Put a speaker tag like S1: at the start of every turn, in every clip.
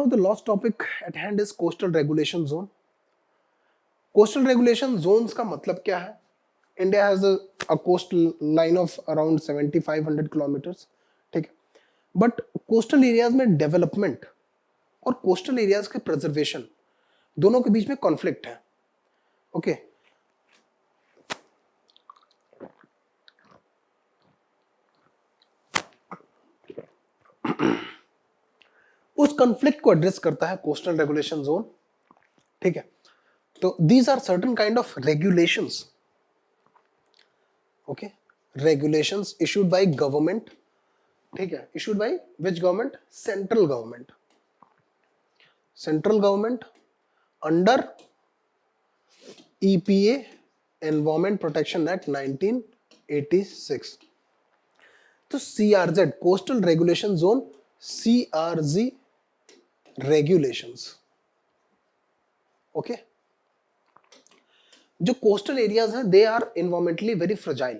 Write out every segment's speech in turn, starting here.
S1: of the last topic at hand is coastal regulation zone. Coastal regulation zones का मतलब क्या है? India has a coastal line of around 7500 kilometers, ठीक है. But coastal areas में development और coastal areas के preservation दोनों के बीच में conflict है. Okay. उस कॉन्फ्लिक्ट को एड्रेस करता है कोस्टल रेगुलेशन जोन. ठीक है. तो these are certain kind of regulations. Okay. Regulations issued by government. ठीक है. Issued by which government? Central government. Central government under EPA environment protection act 1986. तो CRZ coastal regulation zone, CRG regulations. Okay. जो coastal areas हैं they are environmentally very fragile.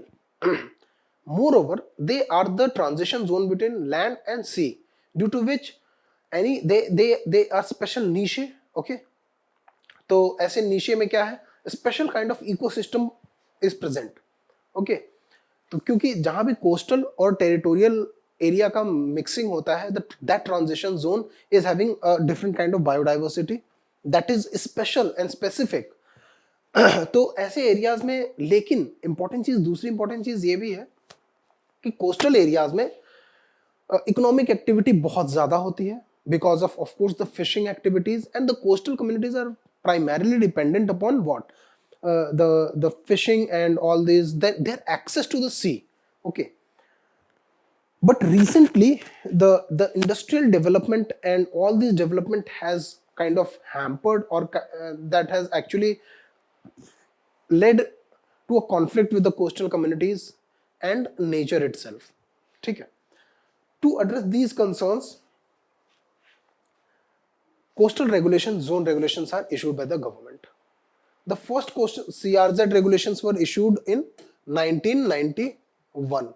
S1: Moreover, they are the transition zone between land and sea, due to which they are special niche. Okay. तो ऐसे niche में क्या है? Special kind of ecosystem is present. Okay. तो क्योंकि जहां भी coastal और territorial एरिया का मिक्सिंग होता है, that transition zone is having a different kind of biodiversity that is special and specific. तो ऐसे एरियाज में, लेकिन इंपॉर्टेंट चीज, दूसरी इंपॉर्टेंट चीज ये भी है कि कोस्टल एरियाज में इकोनॉमिक एक्टिविटी बहुत ज्यादा होती है because of course the fishing activities, and the coastal communities are primarily dependent upon what, the fishing and all this, their access to the sea. Okay. But recently the industrial development and all this development has kind of hampered or that has actually led to a conflict with the coastal communities and nature itself. ठीक है. To address these concerns, coastal regulation zone regulations are issued by the government. The first coastal CRZ regulations were issued in 1991.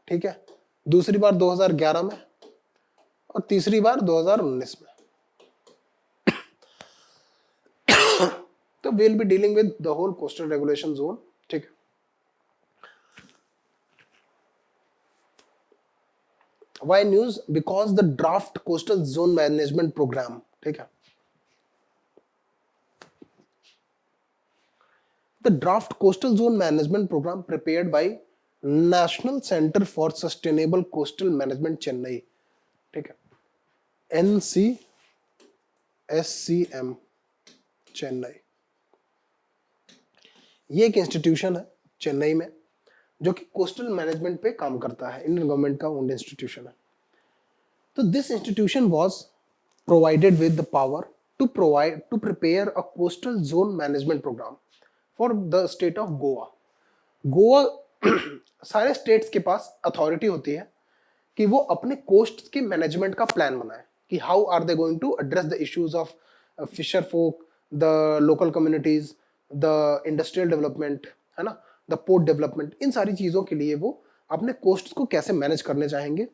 S1: ठीक है. दूसरी बार 2011 में और तीसरी बार 2019 में. तो we will be dealing with the whole coastal regulation zone. ठीक है. Why news? Because the draft coastal zone management programme, ठीक है, the draft coastal zone management programme prepared by National Centre for Sustainable Coastal Management Chennai. ठीक है. NCSCM Chennai. ये एक institution है चेन्नई में जो कि कोस्टल मैनेजमेंट पे काम करता है. इंडियन गवर्नमेंट का ओन्ड इंस्टीट्यूशन है. तो this institution was provided with the power to prepare a coastal zone management programme for the state of Goa. Goa सारे स्टेट्स के पास अथॉरिटी होती है कि वो अपने कोस्ट के मैनेजमेंट का प्लान बनाए कि how are they going to address the issues of fisher folk, the local communities, the industrial development, है ना, द पोर्ट डेवलपमेंट. इन सारी चीजों के लिए वो अपने कोस्ट को कैसे मैनेज करने चाहेंगे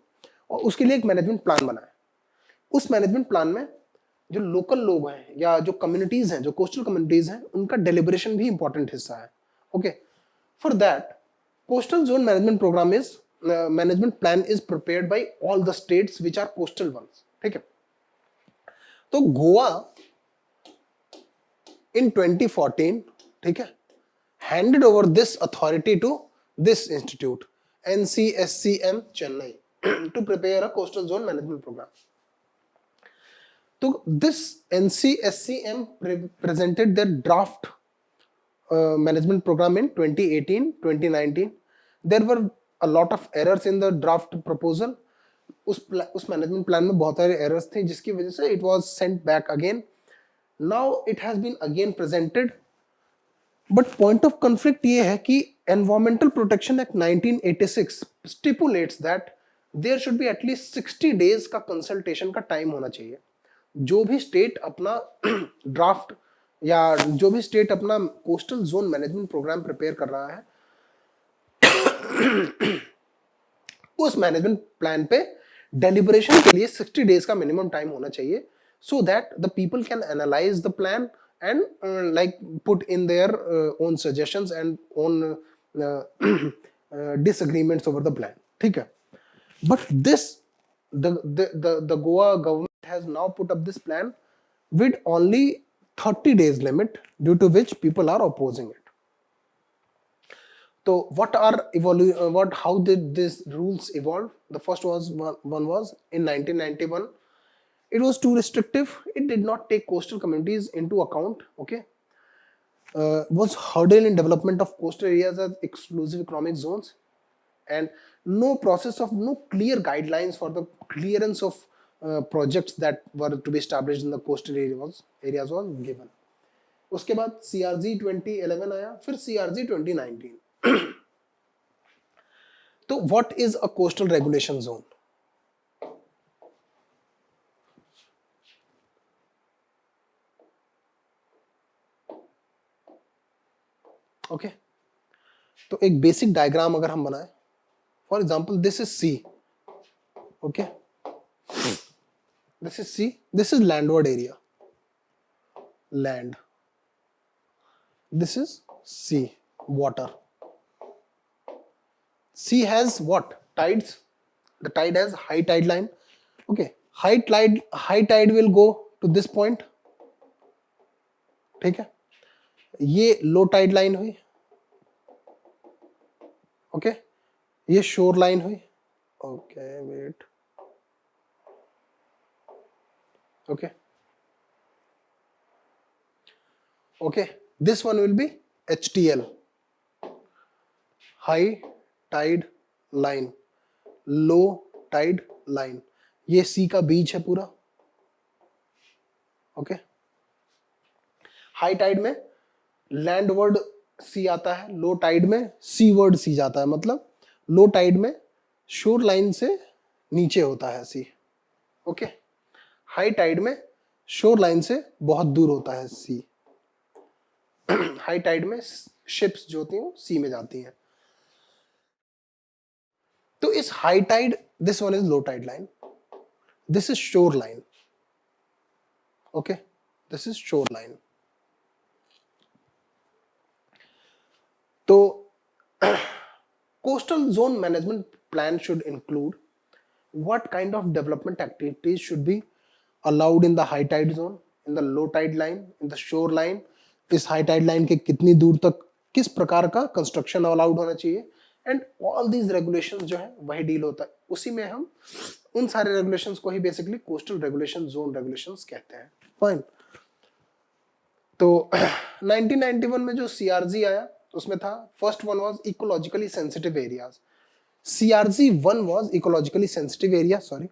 S1: और उसके लिए एक मैनेजमेंट प्लान बनाए. उस मैनेजमेंट प्लान में जो लोकल लोग हैं या जो कम्युनिटीज हैं, जो कोस्टल कम्युनिटीज हैं, उनका डेलिब्रेशन भी इंपॉर्टेंट हिस्सा है. Okay. For that coastal zone management plan is prepared by all the states which are coastal ones. ठीक है. तो गोवा in 2014, ठीक है, handed over this authority to this institute, NCSCM Chennai, to prepare a coastal zone management program. तो this NCSCM presented their draft management program in 2018-2019. There were a lot of errors in the draft proposal. उस management plan में बहुत सारे errors थे जिसकी वजह से it was sent back again. Now it has been again presented. But point of conflict ये है कि Environmental Protection Act 1986 stipulates that there should be at least 60 days का consultation का टाइम होना चाहिए. जो भी स्टेट अपना ड्राफ्ट या जो भी स्टेट अपना coastal zone management programme prepare कर रहा है उस मैनेजमेंट प्लान पे डेलिब्रेशन के लिए 60 डेज का मिनिमम टाइम होना चाहिए so that the people can analyze the plan and like put in their own suggestions and own disagreements over the plan. ठीक है? But this the Goa government has now put up this plan with only 30 days limit, due to which people are opposing it. So how did these rules evolve? The first one was in 1991. It was too restrictive. It did not take coastal communities into account. Okay, was hurdle in development of coastal areas as exclusive economic zones, and no clear guidelines for the clearance of projects that were to be established in the coastal areas was given. उसके बाद CRZ 2011 आया, फिर CRZ 2019. तो what is a coastal regulation zone? Okay तो एक basic diagram अगर हम बनाए, for example this is sea. Okay, this is sea, this is landward area, land. This is sea, water. Sea has what? Tides. The tide has high tide line. Okay, high tide will go to this point. ठीक है, ये low tide line हुई. Okay, ये shore line हुई. Okay wait, okay okay, this one will be HTL, high tide line, low tide line. ये sea का बीच है पूरा. ओके, हाई टाइड में लैंडवर्ड सी आता है, लो टाइड में सी वर्ड सी जाता है. मतलब लो टाइड में शोर लाइन से नीचे होता है सी. ओके, हाई टाइड में शोर लाइन से बहुत दूर होता है सी. हाई टाइड में शिप्स जो होती हैं वो सी में जाती हैं. तो इस high tide, this one is low tide line, this is shore line. Okay, this is shore line. तो coastal zone management plan should include what kind of development activities should be allowed in the high tide zone, in the low tide line, in the shore line. इस high tide line के कितनी दूर तक किस प्रकार का construction allowed होना चाहिए, एंड ऑल दीज रेगुलेशंस जो है वही डील होता है. उसी में हम उन सारे रेगुलेशंस को ही basically coastal regulation, zone regulations कहते हैं. फाइन. तो 1991 में जो CRZ आया उसमें था, first one was ecologically sensitive areas. CRZ 1 was ecologically sensitive area. Sorry,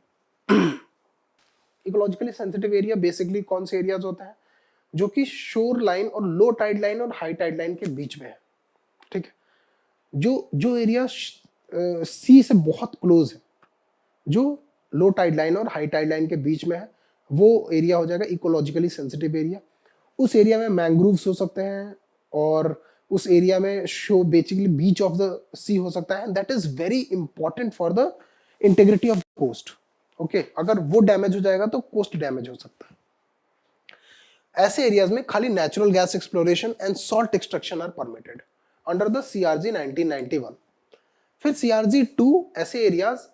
S1: ecologically sensitive area basically कौन से एरियाज होता है? जो कि शोर लाइन और लो टाइड लाइन और हाई टाइड लाइन के बीच में है. ठीक है, जो एरिया सी से बहुत क्लोज है, जो लो टाइड लाइन और हाई टाइड लाइन के बीच में है, वो एरिया हो जाएगा इकोलॉजिकली सेंसिटिव एरिया. उस एरिया में मैंग्रोव्स हो सकते हैं, और उस एरिया में so basically beach of the sea हो सकता है. That is very important for the integrity of coast. Okay, अगर वो डैमेज हो जाएगा तो कोस्ट डैमेज हो सकता है. ऐसे एरियाज में खाली natural gas exploration and salt extraction are permitted under the CRZ 1991. फिर CRZ 2, ऐसे areas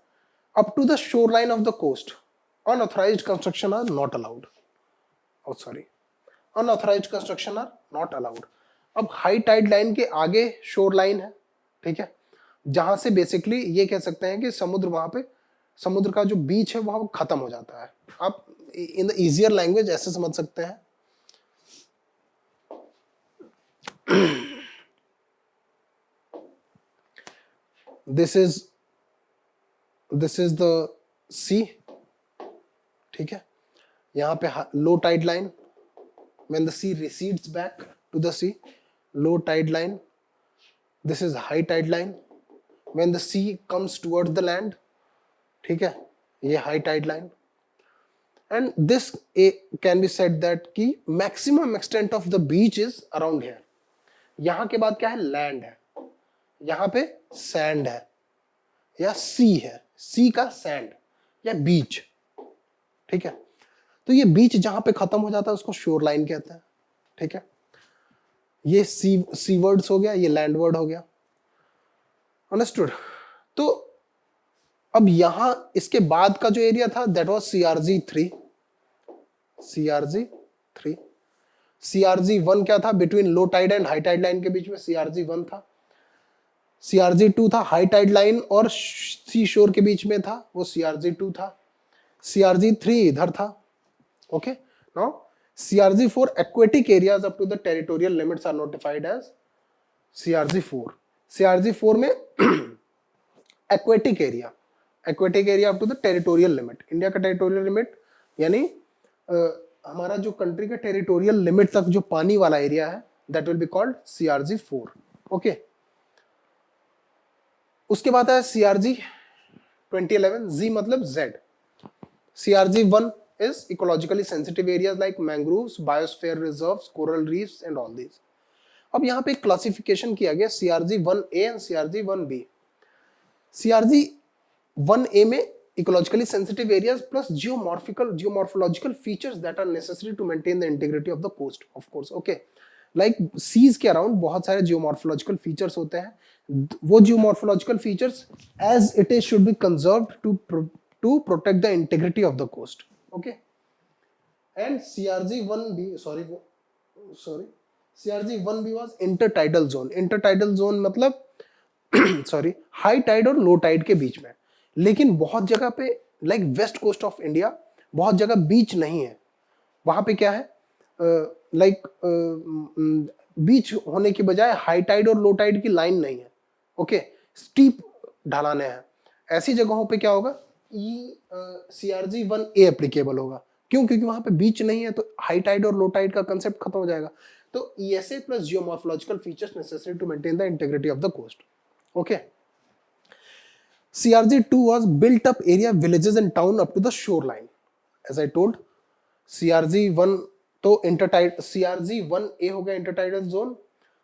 S1: up to the shore line of the coast, unauthorised construction are not allowed. oh sorry unauthorised construction are not allowed. अब high tide line के आगे shore line है. ठीक है, जहां से बेसिकली ये कह सकते हैं कि समुद्र, वहां पे समुद्र का जो बीच है वहां खत्म हो जाता है. आप इन द इजियर लैंग्वेज ऐसे समझ सकते हैं. This is the sea. ठीक है, यहां पे low tide line, when the sea recedes back to the sea, low tide line. This is high tide line when the sea comes towards the land. ठीक है, ये high tide line. And this can be said that कि maximum extent of the beach is around here. यहाँ के बाद क्या है? Land है. यहाँ पे सैंड है या सी है, सी का सैंड या बीच. ठीक है, तो ये बीच जहां पे खत्म हो जाता है उसको शोर लाइन कहते हैं, ठीक है। ये सी वर्ड्स हो गया, ये लैंड वर्ड हो गया, अंडरस्टूड। तो अब यहां इसके बाद का जो एरिया था that was CRZ3, CRZ3। CRZ1 क्या था, between low tide and high tide line के बीच में CRZ1 था। CRZ2 था हाई टाइड लाइन और सी शोर के बीच में था, वो CRZ2 था। CRZ3 इधर था, okay. Now CRZ4 aquatic areas up to the territorial limits are notified as CRZ4। CRZ4 में aquatic area up to the territorial limit, India का टेरिटोरियल लिमिट यानी हमारा जो कंट्री का टेरिटोरियल लिमिट तक जो पानी वाला एरिया है that will be called CRZ4, okay. उसके बाद है CRZ 2011, Z मतलब Z। CRZ1 is ecologically sensitive areas like mangroves, biosphere reserves, coral reefs and all these। अब यहाँ पे एक क्लासिफिकेशन किया गया CRZ1A and CRZ1B। CRZ1A में ecologically sensitive areas plus geomorphological features that are necessary to maintain the integrity of the coast, of course, okay। like seas के around बहुत सारे geomorphological features होते हैं, वो geomorphological features as it is should be conserved to protect the integrity of the coast, okay। and CRZ1B CRZ1B was intertidal zone। intertidal zone मतलब sorry high Tide और low Tide के बीच में, लेकिन बहुत जगह पे like west coast of India बहुत जगह बीच नहीं है, वहां पे क्या है लाइक बीच होने की बजाय हाई टाइड और लो टाइड की लाइन नहीं है, ओके, स्टीप ढलाने हैं। ऐसी जगहों पे क्या होगा, CRZ1A एप्लीकेबल होगा, क्यों, क्योंकि वहां पे बीच नहीं है तो हाई टाइड और लो टाइड का कंसेप्ट खत्म हो जाएगा। तो ESA plus geomorphological features necessary to maintain the integrity of the coast, okay। CRZ2 was built up area villages and town up to the shoreline, as I told। CRZ1 तो इंटरटाइड, CRZ1A हो गया intertidal zone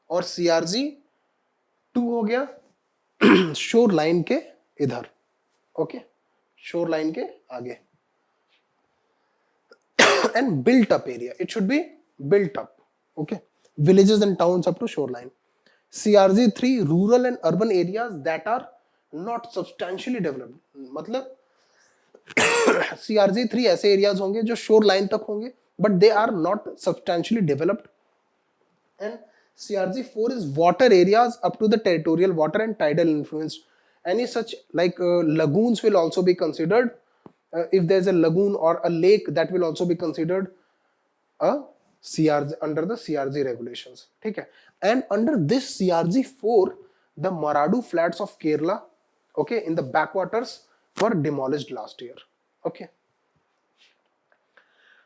S1: और CRZ2 हो गया shore line के इधर, okay, shore line के आगे। and built up area, it should be built up, okay, villages and towns up to shoreline। CRZ3 rural and urban areas that are not substantially developed, मतलब CRZ3 ऐसे areas होंगे जो शोर line तक होंगे but they are not substantially developed. And CRZ4 is water areas up to the territorial water and tidal influence। Any such like lagoons will also be considered। If there's a lagoon or a lake, that will also be considered a CRZ under the CRZ regulations, ठीक है। And under this CRZ4 the Maradu flats of Kerala, okay, in the backwaters were demolished last year, okay।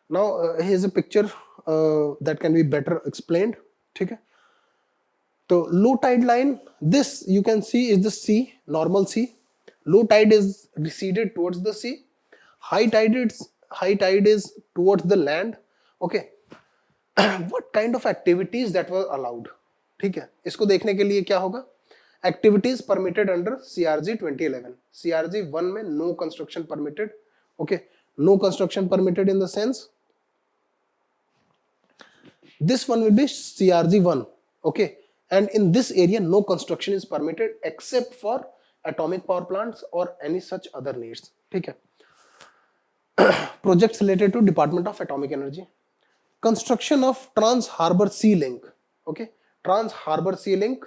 S1: now here's a picture that can be better explained, ठीक है। तो low tide line, this you can see is the sea, normal sea। low tide is receded towards the sea, high tide is towards the land, okay। what kind of activities that were allowed, ठीक है, इसको देखने के लिए क्या होगा, activities permitted under CRZ 2011। CRZ1 में no construction permitted, okay, no construction permitted in the sense this one will be CRZ1, okay, and in this area no construction is permitted except for atomic power plants or any such other needs, ठीक है। projects related to Department of Atomic Energy, construction of Trans Harbour Sea Link, okay, Trans Harbour Sea Link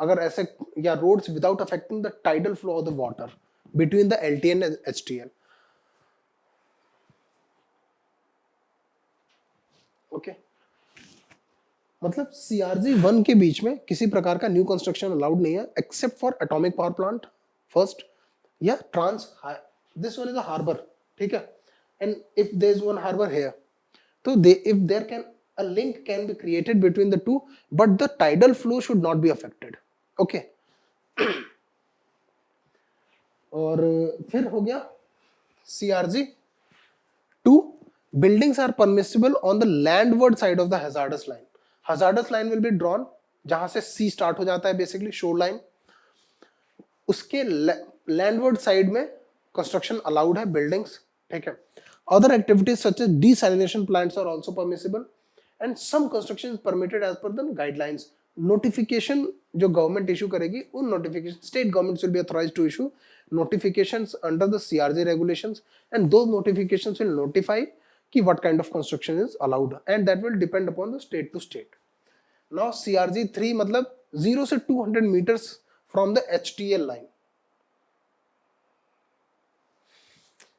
S1: अगर ऐसे या roads without affecting the tidal flow of the water between the LTN and HTL, okay। मतलब CRZ1 के बीच में किसी प्रकार का न्यू कंस्ट्रक्शन अलाउड नहीं है except for atomic power plant first या trans, this one is a harbour, ठीक है। And if there is one harbour here तो if there can a link can be created between the two but the tidal flow should not be affected, okay। और फिर हो गया CRZ2 buildings are permissible on the landward side of the hazardous line। hazardous line will be drawn जहां से सी start हो जाता है basically shore line, उसके लैंडवर्ड साइड में कंस्ट्रक्शन अलाउड है बिल्डिंग्स, ठीक है। Other activities such as desalination plants are also permissible, and some construction is permitted as per the guidelines. Notification जो गवर्नमेंट इशू करेगी, उन notification state governments will be authorized to issue notifications under the CRZ regulations, and those notifications will notify कि what kind of construction is allowed, and that will depend upon the state to state. Now CRZ 3 मतलब 0 से 200 meters from the HTL line.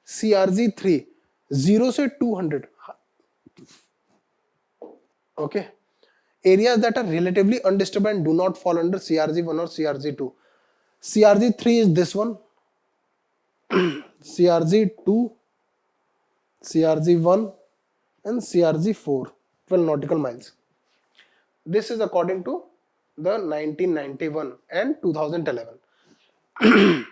S1: CRZ 3 0 से 200, okay, areas that are relatively undisturbed and do not fall under CRZ 1 or CRZ 2. CRZ 3 is this one, CRZ 2, CRZ 1 and CRZ 4, 12 nautical miles. This is according to the 1991 and 2011.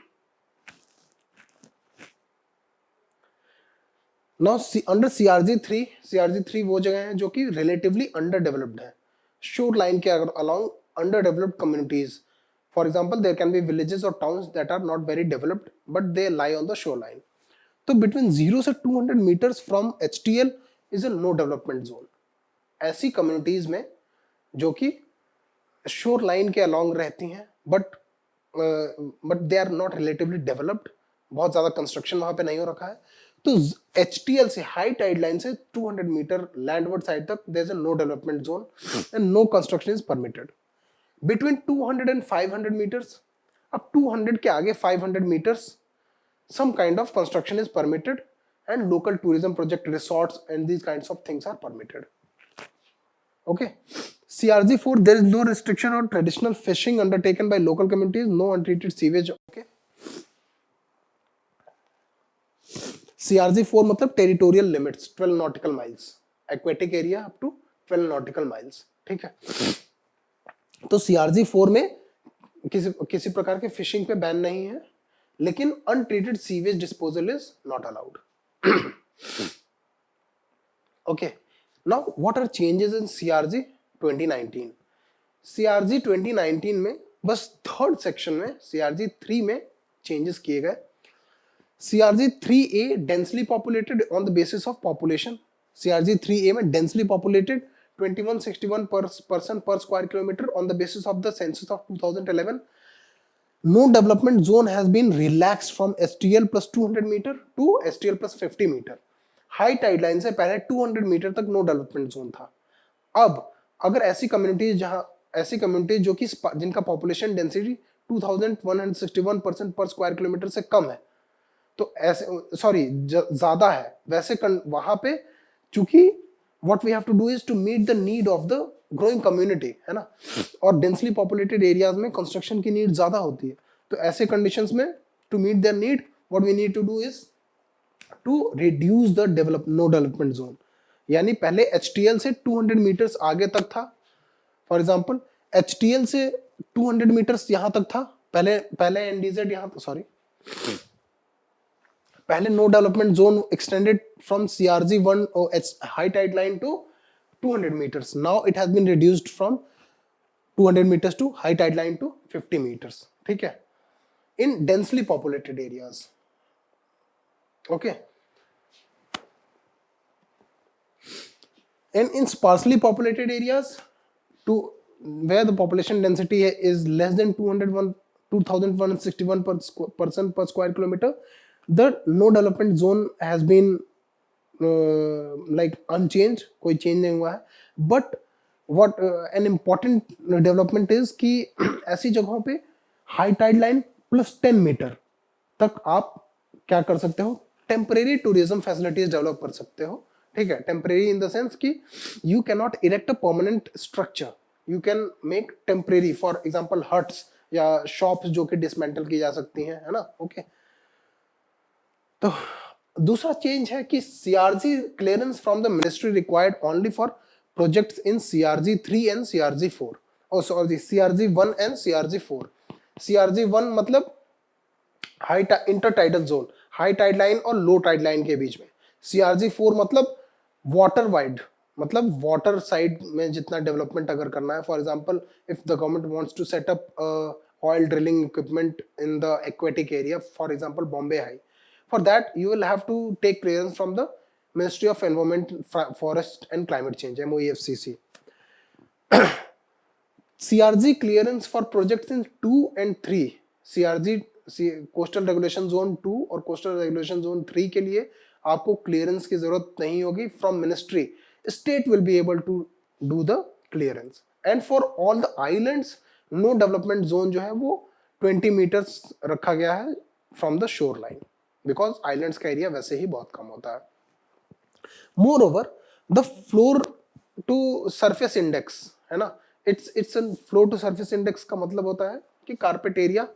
S1: Now under CRZ 3 वो जगह है जो कि relatively underdeveloped है, shore line के along underdeveloped communities. For example, there can be villages or towns that are not very developed but they lie on the shoreline. तो between 0 से 200 meters from HTL is a no development zone. ऐसी communities में जो कि shore line के along रहती हैं but they are not relatively developed, बहुत ज़्यादा construction वहाँ पे नहीं हो रखा है, तो HTL से हाई टाइड लाइन से 200 मीटर लैंडवर्ड साइड तक there is a no development zone and no construction is permitted. Between 200 and 500 metres, अब 200 के आगे 500 metres some kind of construction is permitted and local tourism project, resorts and these kinds of things are permitted. Okay. CRZ 4, there is no restriction on traditional fishing undertaken by local communities, no untreated sewage. Okay. CRZ 4 मतलब territorial limits 12 nautical miles, aquatic area up to 12 nautical miles. ठीक है, तो CRZ 4 में किसी प्रकार के fishing पे ban नहीं है, लेकिन untreated sewage disposal is not allowed. Okay, now what are changes in CRZ 2019? CRZ 2019 में बस थर्ड सेक्शन में CRZ 3 में चेंजेस किए गए. CRZ 3A densely populated on the basis of population. CRZ 3A में densely populated 2161 person per square kilometer on the basis of the census of 2011. No development zone has been relaxed from STL plus 200 meter to STL plus 50 meter. High tide line से पहले 200 metre तक no development zone था. अब अगर ऐसी communities जो कि जिनका पॉपुलेशन डेंसिटी 2161 पर्सन पर स्क्वायर किलोमीटर से कम है, तो ऐसे ज्यादा है, वैसे वहां पे चूंकि what we have to do is to meet the need of the growing community, है ना, और डेंसली पॉपुलेटेड एरियाज में कंस्ट्रक्शन की नीड ज्यादा होती है, तो ऐसे कंडीशंस में to meet their need what we need to do is to reduce the no development zone. यानी पहले HTL से 200 मीटर्स आगे तक था. फॉर एग्जांपल HTL से 200 मीटर्स यहां तक था, पहले NDZ यहां, सॉरी, पहले no development zone extended from CRZ 1 high tide line to 200 meters. Now it has been reduced from 200 meters to high tide line to 50 meters. ठीक है, in densely populated areas. Okay. And in sparsely populated areas, to where the population density is less than 2161 person per square kilometer, the no development zone has been like unchanged, कोई change नहीं हुआ है. But what an important development is कि ऐसी जगहों पे high tide line plus 10 metre तक आप क्या कर सकते हो, टेम्परेरी टूरिज्म फैसिलिटीज डेवलप कर सकते हो. ठीक है, टेम्परेरी इन द सेंस कि you can not erect a permanent structure, you can make temporary, for example huts या शॉप्स जो कि डिसमेंटल की जा सकती हैं, है ना. ओके, तो दूसरा चेंज है कि CRZ clearance from the ministry required only for projects in CRZ 3 and CRZ 4, और sorry CRZ 1 and CRZ 4. CRZ 1 मतलब high intertidal zone, high tide line और लो टाइड लाइन के बीच में. CRZ 4 मतलब वाटर वाइड, मतलब वाटर साइड में जितना डेवलपमेंट अगर करना है, for example if the government wants to set up oil drilling equipment in the aquatic area, for example Bombay High, for that you will have to take clearance from the Ministry of Environment, Forest and Climate Change, MOEFCC. CRZ clearance for projects in 2 and 3, CRZ coastal regulation zone 2 और coastal regulation zone 3 के लिए आपको clearance की जरूरत नहीं होगी from ministry. State will be able to do the clearance. And for all the islands no development zone जो है वो 20 मीटर्स रखा गया है from the shore line, because islands का एरिया वैसे ही बहुत कम होता है. Moreover the floor to surface index है ना, it's floor to surface index का मतलब होता है कि carpet area,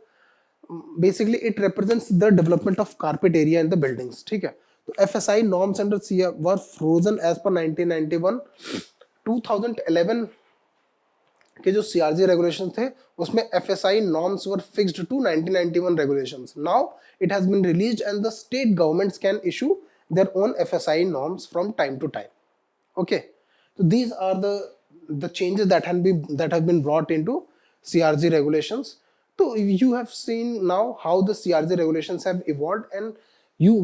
S1: basically it represents the development of carpet area in the buildings. ठीक है, तो FSI norms under CR were frozen as per 1991. 2011 के जो सीआरजी रेगुलेशन थे उसमें FSI norms were fixed to 1991 regulations. Now it has been released and the state governments can issue their own FSI norms from time to time. Okay, so these are the changes that have been brought into CRZ regulations. So you have seen now how the CRZ regulations have evolved, and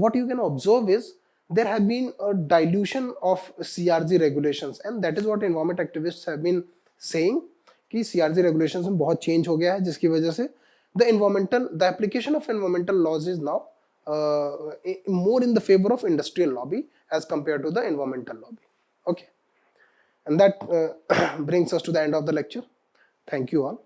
S1: what you can observe is there have been a dilution of CRZ regulations, and that is what environment activists have been saying कि CRZ regulations में बहुत change हो गया है, जिसकी वजह से the application of environmental laws is now more in the favor of industrial lobby as compared to the environmental lobby. Okay, and that brings us to the end of the lecture. Thank you all.